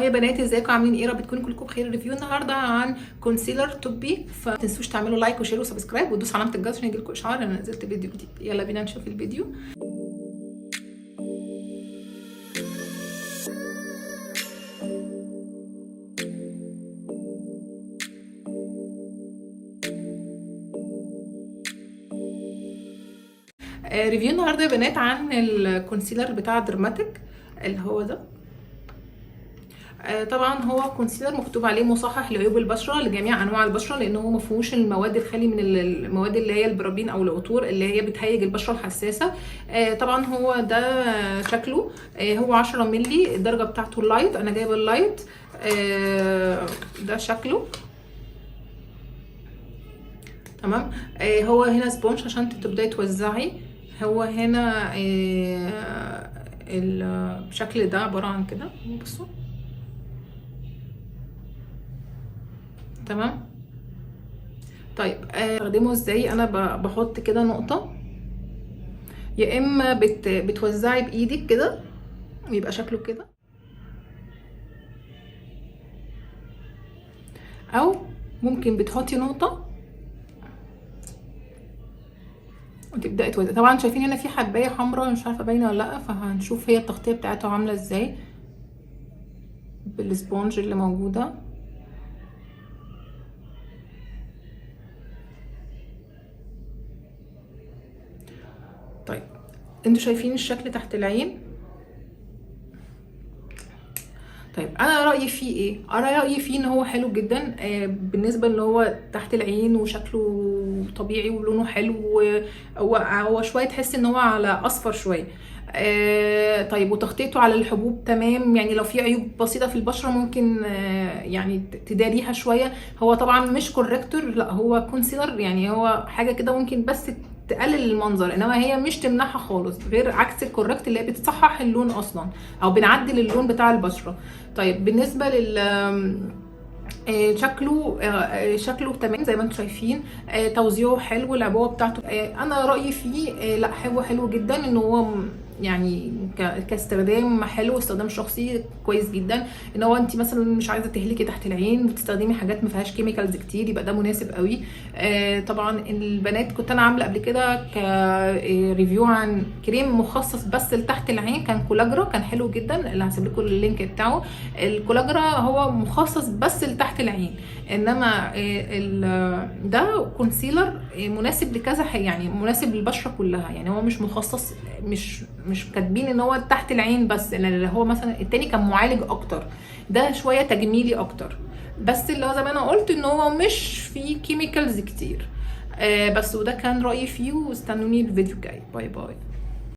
يا بنات ازيكم عاملين ايه؟ رب تكونوا كلكم بخير. ريفيو النهارده عن كونسيلر توبي، فما تنسوش تعملوا لايك وشير وسبسكرايب وتدوسوا علامه الجرس عشان يجيلكم اشعار انا نزلت فيديو جديد. يلا بينا نشوف الفيديو. ريفيو النهارده يا بنات عن الكونسيلر بتاع درماتيك اللي هو ده. طبعا هو كونسيلر مكتوب عليه مصحح لعيوب البشره لجميع انواع البشره، لان هو ما فيهوش المواد الخالي من المواد اللي هي البرابين او العطور اللي هي بتهيج البشره الحساسه. طبعا هو ده شكله، هو 10 مللي، الدرجه بتاعته اللايت، انا جايبه اللايت. ده شكله تمام. هو هنا سبونج عشان تبداي توزعي. هو هنا الشكل ده عباره عن كده، بصوا تمام. طيب استخدمه ازاي؟ انا بحط كده نقطه، يا اما بتوزعي بايدك كده ويبقى شكله كده، او ممكن بتحطي نقطه وتبداي توزعي. طبعا شايفين هنا في حبايه حمراء، مش عارفه باينه ولا لا، فهنشوف هي التغطيه بتاعته عامله ازاي بالسبونج اللي موجوده. طيب انتوا شايفين الشكل تحت العين؟ طيب انا رايي فيه ايه؟ انا رايي فيه ان هو حلو جدا بالنسبه اللي هو تحت العين وشكله طبيعي ولونه حلو. هو شويه تحس ان هو على اصفر شويه. طيب وتغطيته على الحبوب تمام، يعني لو في عيوب بسيطه في البشره ممكن يعني تداريها شويه. هو طبعا مش كوركتور، لا هو كونسيلر، يعني هو حاجه كده ممكن بس تقلل المنظر، انما هي مش تمنعها خالص، غير عكس الكوركت اللي هي بتصحح اللون اصلا او بنعدل اللون بتاع البشره. طيب بالنسبه لل شكله تمام زي ما انتم شايفين. توزيعه حلو، العبوه بتاعته انا رايي فيه لا هو حلو جدا، ان هو يعني كاستخدام حلو، استخدام شخصي كويس جدا. ان هو انت مثلا مش عايزه تهلكي تحت العين وتستخدمي حاجات ما فيهاش كيميكالز كتير، يبقى ده مناسب قوي. طبعا البنات كنت انا عامله قبل كده كريفيو عن كريم مخصص بس لتحت العين، كان كولاجرا، كان حلو جدا، اللي هسيب لكم اللينك بتاعه. الكولاجرا هو مخصص بس لتحت العين، انما ده كونسيلر مناسب لكذا حاجه، يعني مناسب للبشره كلها، يعني هو مش مخصص، مش كاتبين ان هو تحت العين بس، اللي هو مثلا التاني كان معالج اكتر، ده شويه تجميلي اكتر، بس اللي هو زي ما انا قلت ان هو مش فيه كيميكالز كتير. بس وده كان رايي فيه، واستنوني الفيديو الجاي. باي باي.